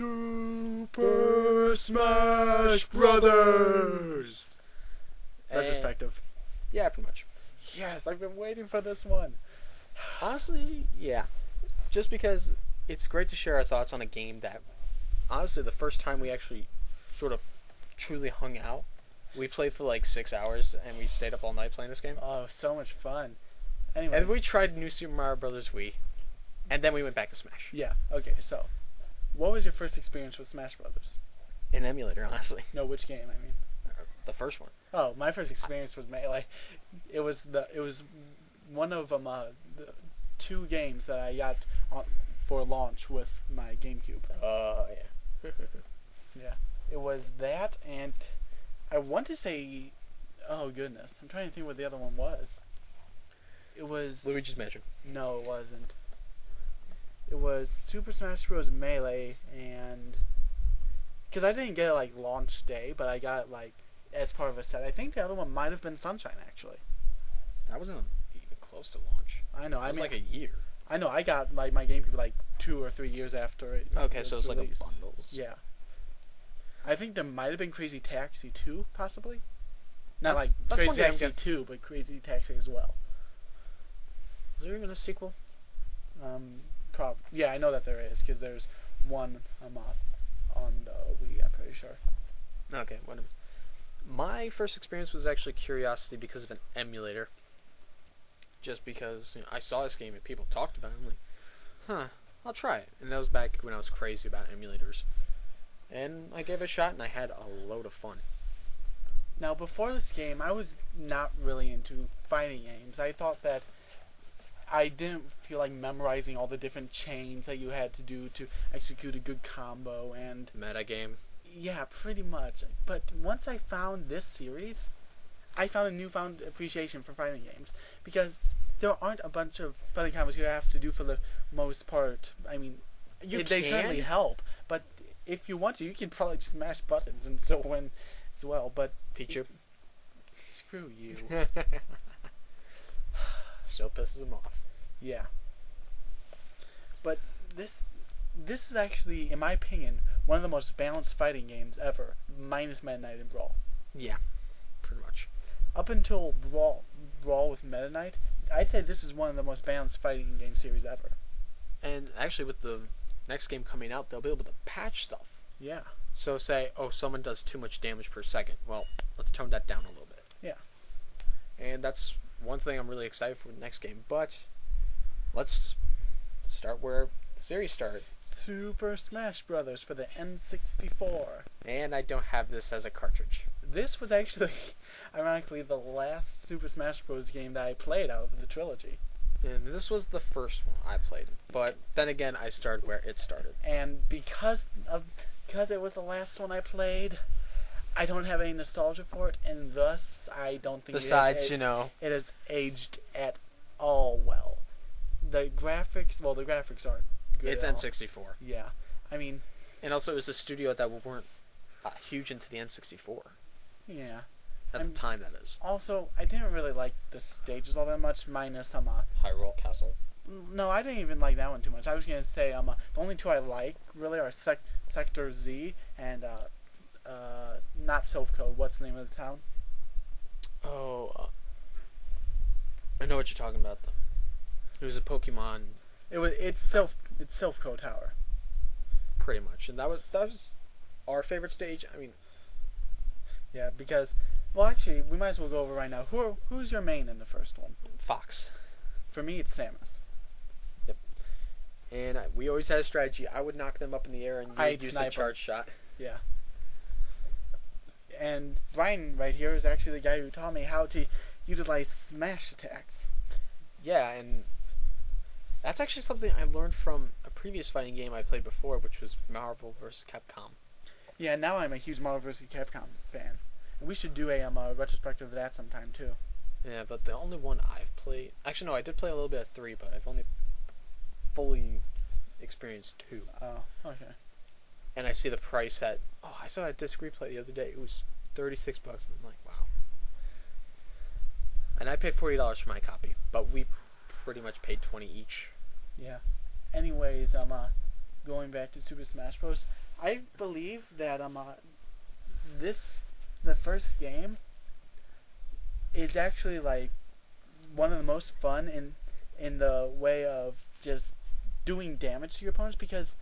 Super Smash Brothers. Retrospective. Yeah, pretty much. Yes, I've been waiting for this one. Honestly, yeah. Just because it's great to share our thoughts on a game that, honestly, the first time we actually sort of truly hung out, we played for like 6 hours and we stayed up all night playing this game. Oh, so much fun. Anyways. And we tried New Super Mario Brothers Wii, and then we went back to Smash. Yeah, okay, so what was your first experience with Smash Brothers? An emulator, honestly. No, which game, I mean? The first one. Oh, my first experience was Melee. It was one of the 2 games that I got for launch with my GameCube. Oh, yeah. Yeah. It was that, and I want to say, oh goodness, I'm trying to think what the other one was. It was Luigi's Mansion. No, it wasn't. It was Super Smash Bros. Melee, and because I didn't get it like launch day, but I got it like as part of a set. I think the other one might have been Sunshine, actually. That wasn't even close to launch. I know. It was like a year. I know. I got like my GameCube like 2 or 3 years after it. Okay, so it was released. like a bundle. Yeah. I think there might have been Crazy Taxi 2, possibly. Not like that's Crazy one Taxi game. 2, but Crazy Taxi as well. Is there even a sequel? Yeah, I know that there is, because there's one on the Wii, I'm pretty sure. Okay, whatever. My first experience was actually curiosity because of an emulator. Just because I saw this game and people talked about it. I'm like, huh, I'll try it. And that was back when I was crazy about emulators. And I gave it a shot and I had a load of fun. Now, before this game, I was not really into fighting games. I thought that I didn't feel like memorizing all the different chains that you had to do to execute a good combo and Meta game. yeah, pretty much. But once I found this series, I found a newfound appreciation for fighting games because there aren't a bunch of fighting combos you have to do for the most part. I mean, they certainly help, but if you want to, you can probably just mash buttons and still win as well. But Pichu. Screw you. Still pisses him off. Yeah. But this is actually, in my opinion, one of the most balanced fighting games ever, minus Meta Knight and Brawl. Yeah, pretty much. Up until Brawl with Meta Knight, I'd say this is one of the most balanced fighting game series ever. And actually, with the next game coming out, they'll be able to patch stuff. Yeah. So say, oh, someone does too much damage per second. Well, let's tone that down a little bit. Yeah. And that's one thing I'm really excited for the next game. But let's start where the series started. Super Smash Brothers for the N64. And I don't have this as a cartridge. This was actually, ironically, the last Super Smash Bros. Game that I played out of the trilogy. And this was the first one I played. But then again, I started where it started. And because it was the last one I played, I don't have any nostalgia for it, and thus I don't think Besides, it has aged at all well. The graphics aren't good. It's at all. N64. Yeah. I mean, and also it was a studio that weren't huge into the N64. Yeah. At the time, that is. Also, I didn't really like the stages all that much, minus some Hyrule Castle. No, I didn't even like that one too much. I was gonna say the only 2 I like really are Sector Z and not Silph Code. What's the name of the town? Oh, I know what you're talking about. Though. It was a Pokemon. It's Silph Code Tower. Pretty much, and that was our favorite stage. I mean, yeah, because well, actually, we might as well go over right now. Who's your main in the first one? Fox. For me, it's Samus. Yep. And we always had a strategy. I would knock them up in the air, and you would use the charge shot. Yeah. And Ryan right here is actually the guy who taught me how to utilize smash attacks. Yeah, and that's actually something I learned from a previous fighting game I played before, which was Marvel vs. Capcom. Yeah, now I'm a huge Marvel vs. Capcom fan. And we should do a retrospective of that sometime, too. Yeah, but the only one I've played... Actually, no, I did play a little bit of 3, but I've only fully experienced 2. Oh, okay. And I see the price at... Oh, I saw a disc replay the other day. It was $36. And I'm like, wow. And I paid $40 for my copy, but we pretty much paid $20 each. Yeah. Anyways, going back to Super Smash Bros. I believe that the first game is actually like one of the most fun in the way of just doing damage to your opponents, because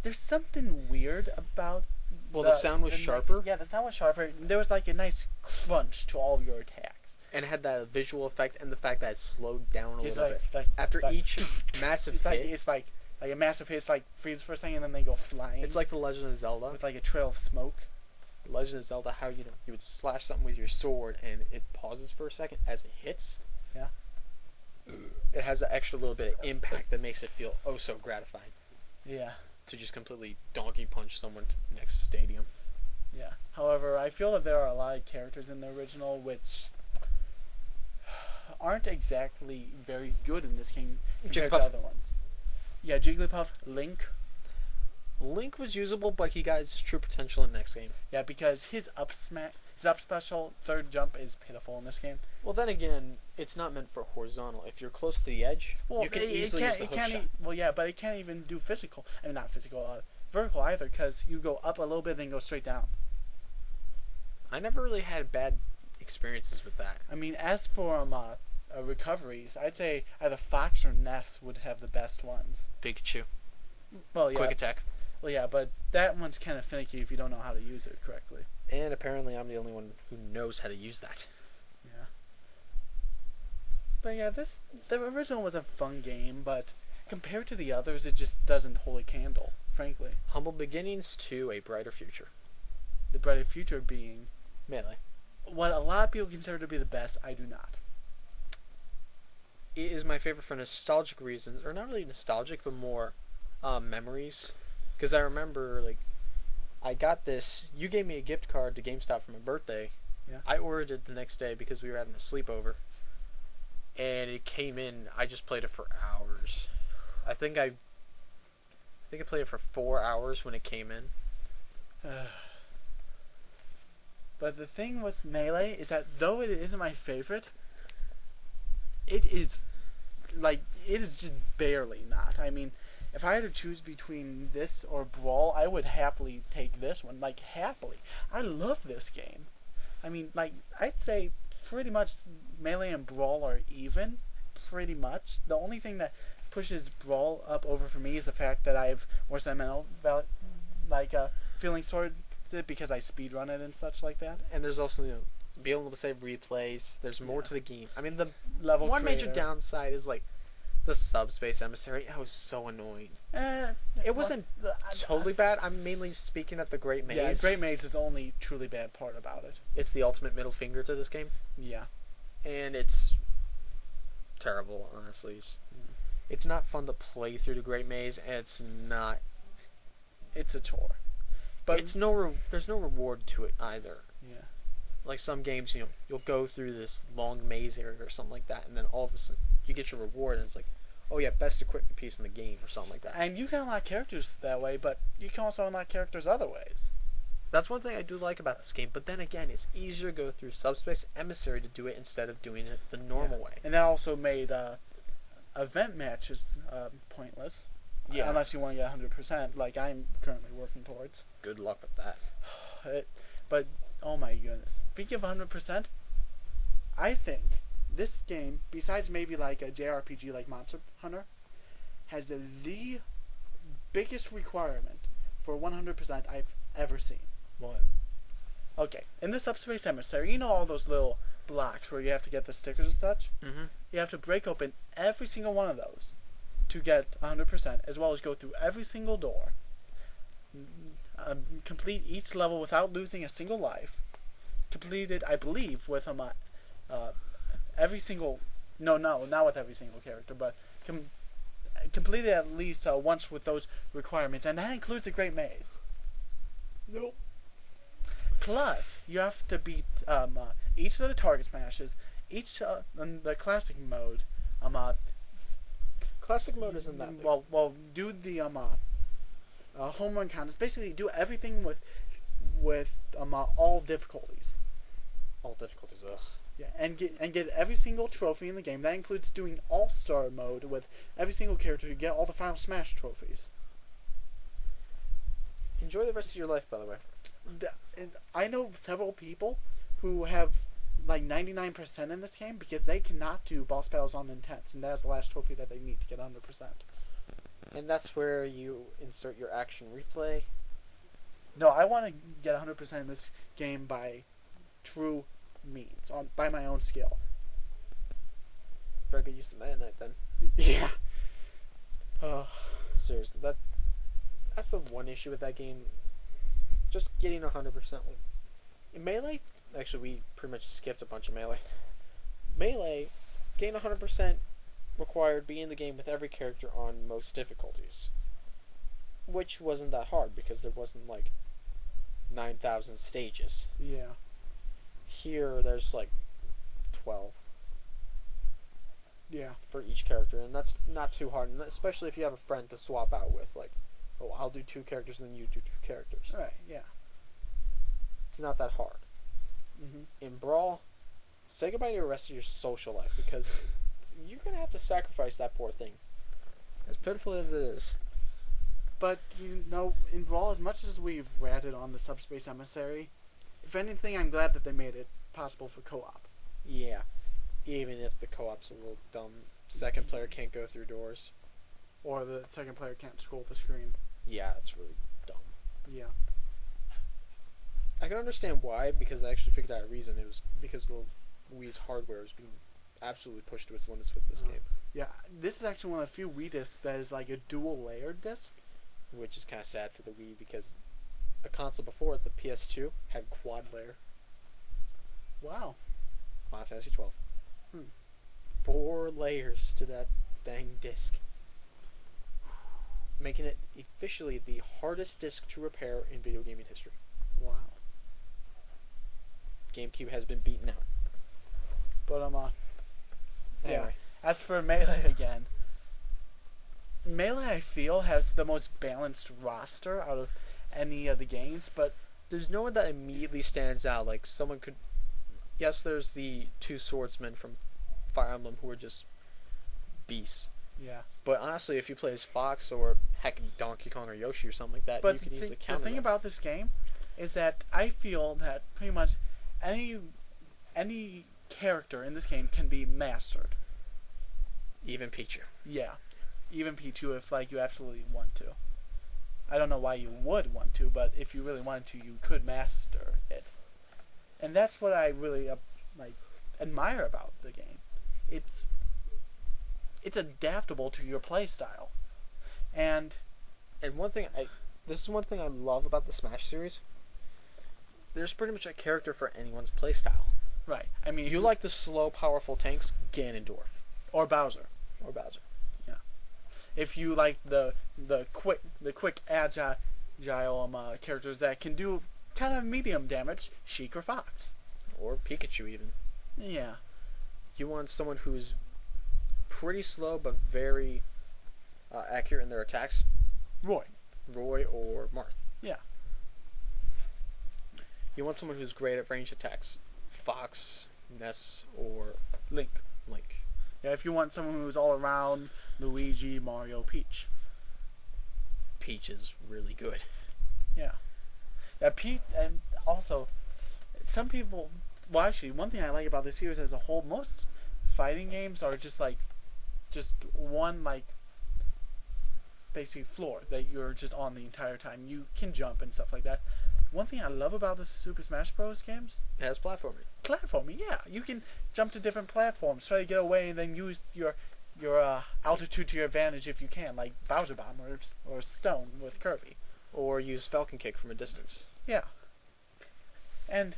there's something weird about. Well, the sound was sharper. Yeah, the sound was sharper. There was like a nice crunch to all of your attacks. And it had that visual effect, and the fact that it slowed down a little bit. Like, after each massive hit. It's like a massive hit. It's like freeze for a second, and then they go flying. It's like the Legend of Zelda. With like a trail of smoke. Legend of Zelda, how you would slash something with your sword, and it pauses for a second as it hits. Yeah. It has that extra little bit of impact that makes it feel oh so gratifying. Yeah. To just completely donkey punch someone to the next stadium. Yeah. However, I feel that there are a lot of characters in the original which aren't exactly very good in this game compared to other ones. Yeah, Jigglypuff, Link. Link was usable, but he got his true potential in the next game. Yeah, because his up special third jump is pitiful in this game. Well, then again, it's not meant for horizontal. If you're close to the edge, you can easily use the hook shot. Well, yeah, but it can't even do physical. I mean, not physical, vertical either, because you go up a little bit, then go straight down. I never really had bad experiences with that. I mean, as for recoveries, I'd say either Fox or Ness would have the best ones. Pikachu. Well, yeah. Quick attack. Well, yeah, but that one's kind of finicky if you don't know how to use it correctly. And apparently I'm the only one who knows how to use that. Yeah. But yeah, the original was a fun game, but compared to the others, it just doesn't hold a candle, frankly. Humble beginnings to a brighter future. The brighter future being Melee. What a lot of people consider to be the best, I do not. It is my favorite for nostalgic reasons, or not really nostalgic, but more memories. Because I remember, like, I got this. You gave me a gift card to GameStop for my birthday. Yeah. I ordered it the next day because we were having a sleepover, and it came in. I just played it for hours. I think I played it for 4 hours when it came in. But the thing with Melee is that though it isn't my favorite, it is just barely not. I mean, if I had to choose between this or Brawl, I would happily take this one. Like, happily. I love this game. I mean, like, I'd say pretty much Melee and Brawl are even. Pretty much. The only thing that pushes Brawl up over for me is the fact that I have more sentimental feelings toward it because I speedrun it and such like that. And there's also, being able to save replays. There's more to the game. I mean, the level one creator. major downside is, like, the subspace emissary. That was so annoying. It wasn't totally bad. I'm mainly speaking of the Great Maze. Yeah, Great Maze is the only truly bad part about it. It's the ultimate middle finger to this game. Yeah. And it's terrible, honestly. It's not fun to play through the Great Maze, and it's not... It's a chore. But there's no reward to it either. Yeah. Like some games, you'll go through this long maze area or something like that, and then all of a sudden you get your reward, and it's like, oh yeah, best equipment piece in the game or something like that. And you can unlock characters that way, but you can also unlock characters other ways. That's one thing I do like about this game, but then again, it's easier to go through Subspace Emissary to do it instead of doing it the normal way. And that also made event matches pointless. Yeah. Unless you want to get 100%, like I'm currently working towards. Good luck with that. But, oh my goodness. Speaking of 100%, I think this game, besides maybe like a JRPG like Monster Hunter, has the biggest requirement for 100% I've ever seen. What? Okay, in the Subspace Emissary, you know all those little blocks where you have to get the stickers and such? Mm-hmm. You have to break open every single one of those to get 100%, as well as go through every single door, complete each level without losing a single life, completed, I believe, with every single, no, not with every single character, but completed at least once with those requirements, and that includes the Great Maze. Nope. Plus, you have to beat each of the target smashes, each in the classic mode. Classic mode isn't that big. Well, do the home run contest. Basically, do everything with all difficulties. All difficulties, ugh. Yeah, and get every single trophy in the game. That includes doing All-Star mode with every single character to get all the Final Smash trophies. enjoy the rest of your life, by the way. And I know several people who have like 99% in this game because they cannot do boss battles on intense, and that's the last trophy that they need to get 100%. And that's where you insert your action replay. No, I want to get 100% in this game by true means, by my own skill. Better get use of Meta Knight then. Yeah. Seriously, that's the one issue with that game. Just getting 100%. Like, in Melee, actually, we pretty much skipped a bunch of Melee. Melee, getting 100% required being in the game with every character on most difficulties. Which wasn't that hard because there wasn't like 9,000 stages. Yeah. Here, there's like 12. Yeah. For each character, and that's not too hard, and especially if you have a friend to swap out with. Like, oh, I'll do 2 characters and then you do 2 characters. Right, yeah. It's not that hard. Mm-hmm. In Brawl, say goodbye to the rest of your social life because you're going to have to sacrifice that poor thing. As pitiful as it is. But, you know, in Brawl, as much as we've ratted on the Subspace Emissary, if anything, I'm glad that they made it possible for co-op. Yeah. Even if the co-op's a little dumb. Second player can't go through doors. Or the second player can't scroll the screen. Yeah, it's really dumb. Yeah. I can understand why, because I actually figured out a reason. It was because the Wii's hardware was being absolutely pushed to its limits with this game. Yeah, this is actually one of the few Wii discs that is like a dual layered disc. Which is kind of sad for the Wii because a console before it, the PS2, had quad layer. Wow. Final Fantasy 12. 4 layers to that dang disc. Making it officially the hardest disc to repair in video gaming history. Wow. GameCube has been beaten out. But Anyway. Yeah. As for Melee again, Melee I feel has the most balanced roster out of any of the games, but there's no one that immediately stands out. Like someone could. Yes, there's the 2 swordsmen from Fire Emblem who are just beasts. Yeah. But honestly, if you play as Fox or heck Donkey Kong or Yoshi or something like that, but you can easily counter the thing them. about this game is that I feel that pretty much any character in this game can be mastered. Even Pichu. Yeah. Even Pichu if like you absolutely want to. I don't know why you would want to, but if you really wanted to, you could master it. And that's what I really admire about the game. It's adaptable to your play style. And this is one thing I love about the Smash series. There's pretty much a character for anyone's play style. Right. I mean, you like the slow, powerful tanks, Ganondorf or Bowser. Yeah. If you like the quick agile characters that can do kind of medium damage, Sheik or Fox. Or Pikachu even. Yeah. You want someone who's pretty slow but very accurate in their attacks. Roy or Marth. Yeah. You want someone who's great at ranged attacks. Fox, Ness, or Link. Yeah, if you want someone who's all around, Luigi, Mario, Peach. Peach is really good. Yeah. Peach, and also, some people... Well, actually, one thing I like about this series as a whole, most fighting games are just one, basically floor that you're just on the entire time. You can jump and stuff like that. One thing I love about the Super Smash Bros. Games... It has platforming. Platforming, yeah. You can jump to different platforms, try to get away, and then use your altitude to your advantage if you can, like Bowser Bomb or Stone with Kirby. Or use Falcon Kick from a distance. Yeah. And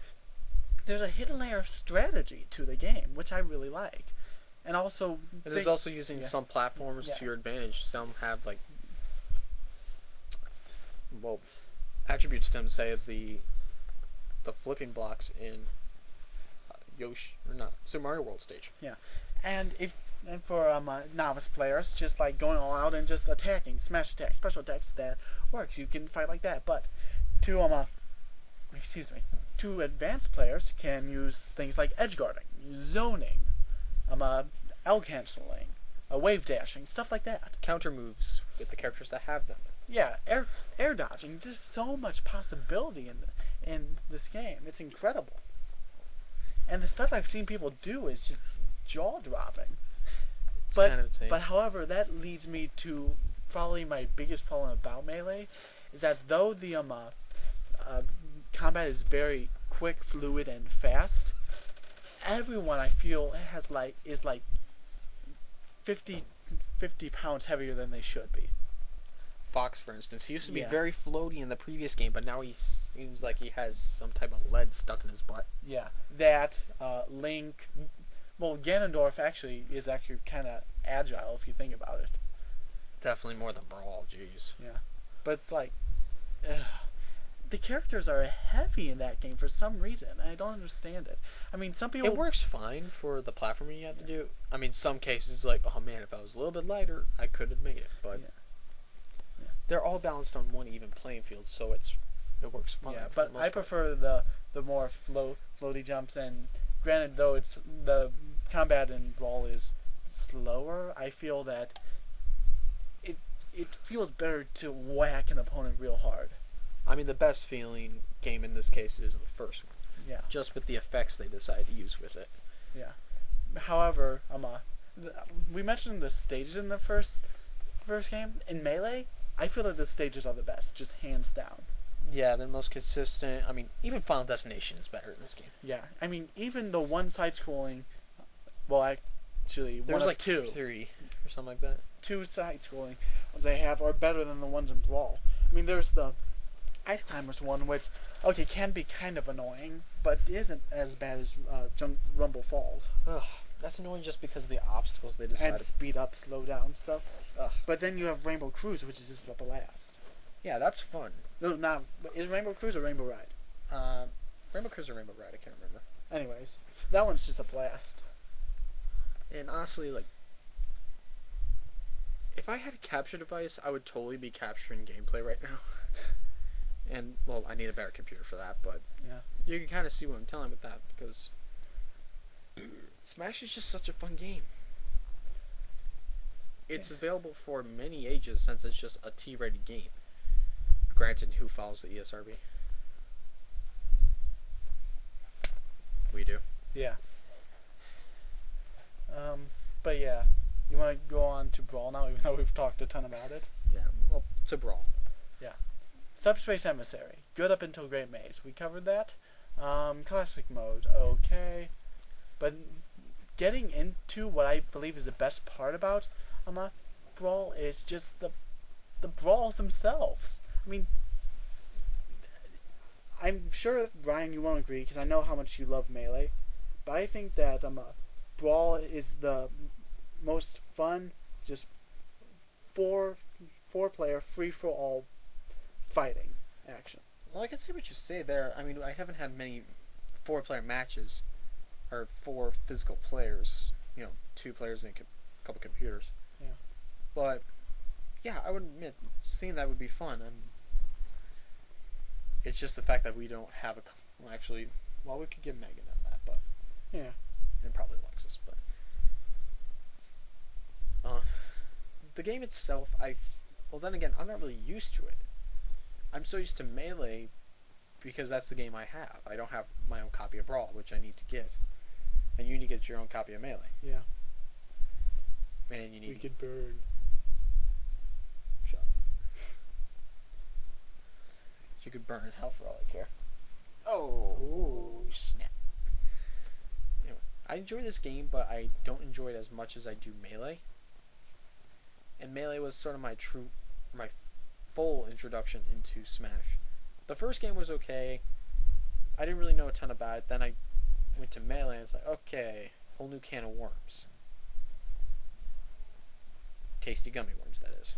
there's a hidden layer of strategy to the game, which I really like. And also... And there's also using some platforms to your advantage. Some have, attributes to them, say the flipping blocks in Super Mario World stage. Yeah. And for novice players, just like going all out and just attacking, smash attacks, special attacks, that works. You can fight like that. But to advanced players can use things like edge guarding, zoning, L canceling, wave dashing, stuff like that. Counter moves with the characters that have them. Yeah, air dodging. There's so much possibility in this game. It's incredible. And the stuff I've seen people do is just jaw dropping. It's But kind of insane. but however, that leads me to probably my biggest problem about Melee is that though the combat is very quick, fluid, and fast, everyone I feel is like 50, 50 pounds heavier than they should be. Fox, for instance, he used to be Yeah. very floaty in the previous game, but now he seems like he has some type of lead stuck in his butt. Yeah, that Link. Well, Ganondorf actually is kind of agile if you think about it. Definitely more than Brawl, jeez. Yeah, but it's like the characters are heavy in that game for some reason. And I don't understand it. I mean, some people. It works fine for the platforming you have to do. I mean, some cases, like, oh man, if I was a little bit lighter, I could have made it. But Yeah. they're all balanced on one even playing field, so it works fine. Yeah, for but the most I part. prefer the more floaty jumps. And granted, though it's the combat in Brawl is slower, I feel that it feels better to whack an opponent real hard. I mean, the best feeling game in this case is the first one, Yeah, just with the effects they decide to use with it. yeah. However, we mentioned the stages in the first game. In Melee, I feel that the stages are the best, just hands down. Yeah, they're most consistent. I mean, even Final Destination is better in this game. Yeah, I mean, even the one side-scrolling, well, actually, There's one of like two. 3 or something like that. Two side-scrolling ones they have are better than the ones in Brawl. I mean, there's the Ice Climbers one, which, okay, can be kind of annoying, but isn't as bad as Rumble Falls. Ugh, that's annoying just because of the obstacles they decide And to... speed up, slow down stuff. Ugh. But then you have Rainbow Cruise, which is just a blast. Yeah, that's fun. No, not is Rainbow Cruise or Rainbow Ride? Rainbow Cruise or Rainbow Ride, I can't remember. Anyways, that one's just a blast. And honestly, like, if I had a capture device, I would totally be capturing gameplay right now. And, well, I need a better computer for that, but Yeah. you can kind of see what I'm telling with that, because Smash is just such a fun game. It's available for many ages since it's just a T-rated game. Granted, who follows the ESRB? We do. Yeah. But yeah, you want to go on to Brawl now, even though we've talked a ton about it. Yeah, well, to Brawl. Subspace Emissary, good up until Great Maze. We covered that. Classic mode, okay. But getting into what I believe is the best part about Brawl is just the brawls themselves. I mean, I'm sure, Ryan, you won't agree because I know how much you love Melee, but I think that Brawl is the most fun, just four player free for all fighting action. Well, I can see what you say there. I mean, I haven't had many 4-player matches, or 4 physical players. 2 players and a couple computers. Yeah. But yeah, I would admit seeing that would be fun. It's just the fact that we don't have actually, well, we could give Megan that, but Yeah. and probably Alexis, but the game itself, well, then again, I'm not really used to it. I'm so used to Melee because that's the game I have. I don't have my own copy of Brawl, which I need to get, and you need to get your own copy of Melee. Yeah. And you need. We could burn. Shut up. You could burn in hell for all I care. Oh, snap. Anyway, I enjoy this game, but I don't enjoy it as much as I do Melee. And Melee was sort of my full introduction into Smash. The first game was okay. I didn't really know a ton about it. Then I went to Melee and it's like, okay, whole new can of worms. Tasty gummy worms, that is.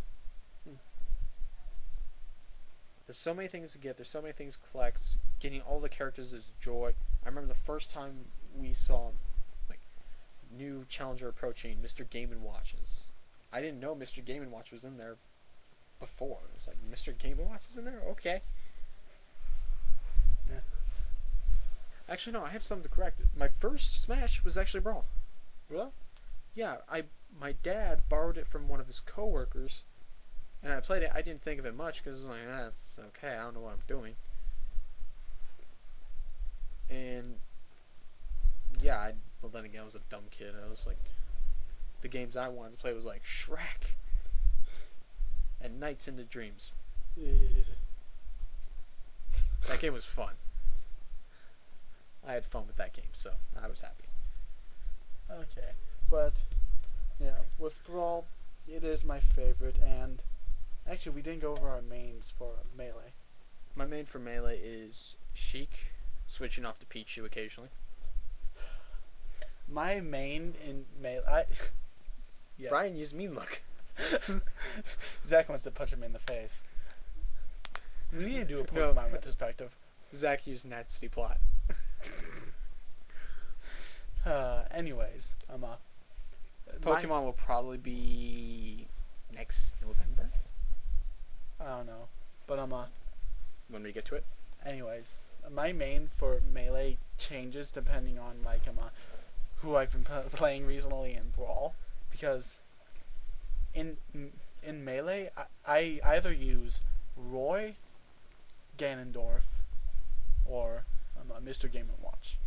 There's so many things to get. There's so many things to collect. Getting all the characters is joy. I remember the first time we saw new challenger approaching, Mr. Game & Watches. I didn't know Mr. Game & Watch was in there before. It was like, Mr. Game & Watch is in there? Okay. Yeah. Actually, no, I have something to correct. My first Smash was actually Brawl. Really? Yeah, my dad borrowed it from one of his coworkers, And I played it. I didn't think of it much because it was like, it's okay. I don't know what I'm doing. And yeah, well then again, I was a dumb kid. I was like, the games I wanted to play was like Shrek and Nights into Dreams. That game was fun. I had fun with that game, so I was happy. Okay, but yeah, with Brawl, it is my favorite, and actually we didn't go over our mains for Melee. My main for Melee is Sheik, switching off to Pichu occasionally. My main in Melee, yeah. Brian used mean look. Zach wants to punch him in the face. We need to do a Pokemon retrospective. Zach used Nasty Plot. Anyways, Pokemon will probably be next November. I don't know, but when we get to it. anyways, my main for Melee changes depending on like who I've been playing recently in Brawl, because in Melee I either use Roy, Ganondorf, or Mr. Game & Watch.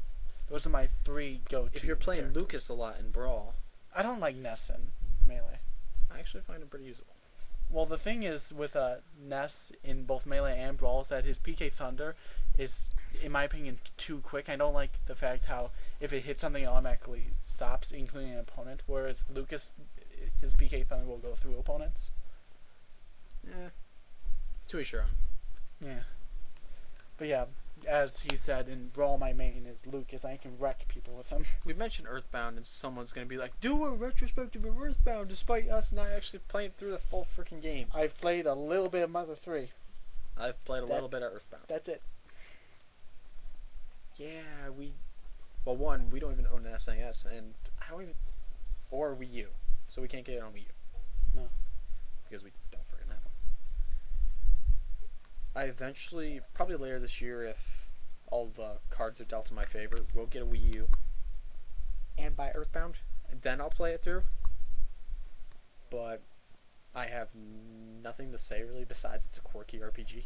Those are my three go-to. If you're playing characters. Lucas a lot in Brawl, I don't like Ness in Melee. I actually find him pretty usable. Well, the thing is with Ness in both Melee and Brawl is that his PK Thunder is, in my opinion, too quick. I don't like the fact how if it hits something, it automatically stops, including an opponent. Whereas Lucas, his PK Thunder will go through opponents. Yeah. To each your own. Yeah. But yeah, as he said, in Brawl, my main is Lucas. I can wreck people with him. We mentioned Earthbound, and someone's going to be like, do a retrospective of Earthbound, despite us not actually playing through the full freaking game. I've played a little bit of Mother 3. I've played a little bit of Earthbound. That's it. Yeah, well, one, we don't even own an SNES, and I don't even, or Wii U, so we can't get it on Wii U. No. Because we don't freaking have one. I eventually, probably later this year, if all the cards are dealt in my favor, we'll get a Wii U and buy Earthbound, and then I'll play it through. But I have nothing to say really besides it's a quirky RPG.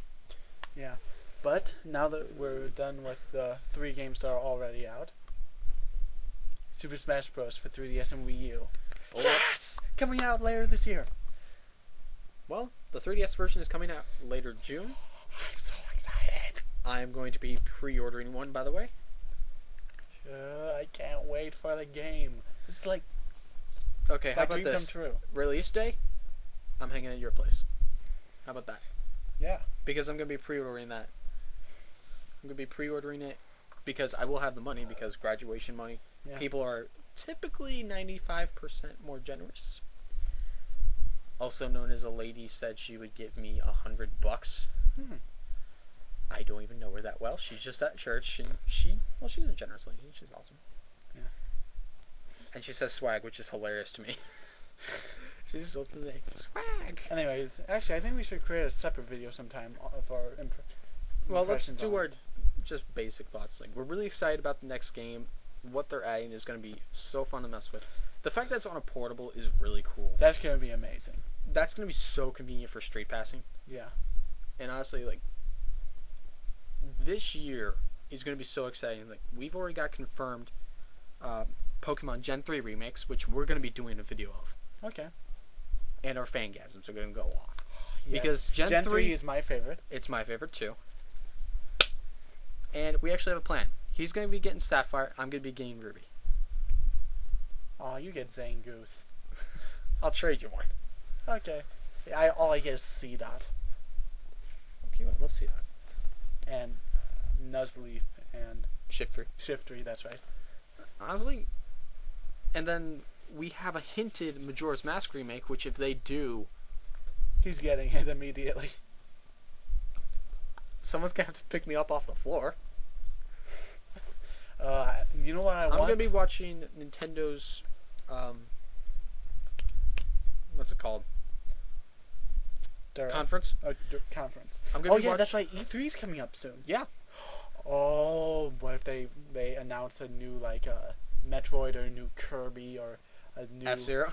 Yeah. But now that we're done with the 3 games that are already out, Super Smash Bros. For 3DS and Wii U. Oh. Yes! Coming out later this year. Well, the 3DS version is coming out later June. I'm so excited. I'm going to be pre-ordering one, by the way. I can't wait for the game. It's like Okay, how my about dream come this? true. Release day, I'm hanging at your place. How about that? Yeah. Because I'm going to be pre-ordering that. I'm going to be pre-ordering it because I will have the money, because graduation money. Yeah. People are typically 95% more generous. Also known as a lady said she would give me $100. I don't even know her that well. She's just at church, and she's a generous lady. She's awesome. Yeah. And she says swag, which is hilarious to me. She's so like, swag. Anyways, actually, I think we should create a separate video sometime of our Well, let's impressions do on our it. just basic thoughts. Like, we're really excited about the next game. What they're adding is going to be so fun to mess with. The fact that it's on a portable is really cool. That's gonna be amazing. That's going to be so convenient for street passing. Yeah. And honestly, like, this year is going to be so exciting. Like, we've already got confirmed Pokemon Gen 3 remakes, which we're going to be doing a video of. Okay. And our fangasms are going to go off. Yes. Because Gen 3 is my favorite. It's my favorite too. And we actually have a plan. He's going to be getting Sapphire. I'm going to be getting Ruby. Aw, you get Zangoose. I'll trade you one. Okay. All I get is C-Dot. Okay, I love see that. And Nuzleaf and Shiftry. Shiftry, that's right. Honestly, and then we have a hinted Majora's Mask remake, which if they do, He's getting it immediately. someone's going to have to pick me up off the floor. You know what I want? I'm going to be watching Nintendo's, what's it called? Conference. Conference. I'm gonna Oh be yeah, that's right. E3's coming up soon. Yeah. Oh, what if they announce a new like Metroid or a new Kirby or a new F-Zero.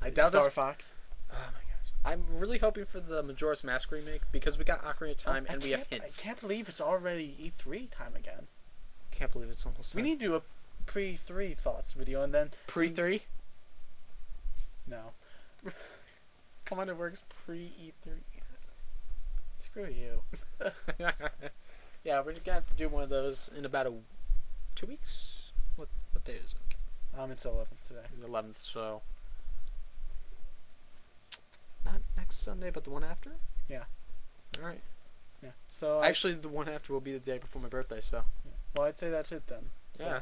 I doubt Star this. Fox? Oh my gosh. I'm really hoping for the Majora's Mask remake because we got Ocarina of Time and we have hints. I can't believe it's already E3 time again. Can't believe it's almost We time. need to do a pre-3 thoughts video and then... Pre-3? No. Come on, it works pre-E3. Screw you. Yeah, we're gonna have to do one of those in about 2 weeks. What day is it? It's 11th today. The 11th, so not next Sunday, but the one after. Yeah. All right. Yeah. So Actually, the one after will be the day before my birthday. So. well, I'd say that's it then. So,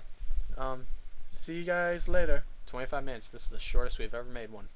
Yeah. see you guys later. 25 minutes. This is the shortest we've ever made one.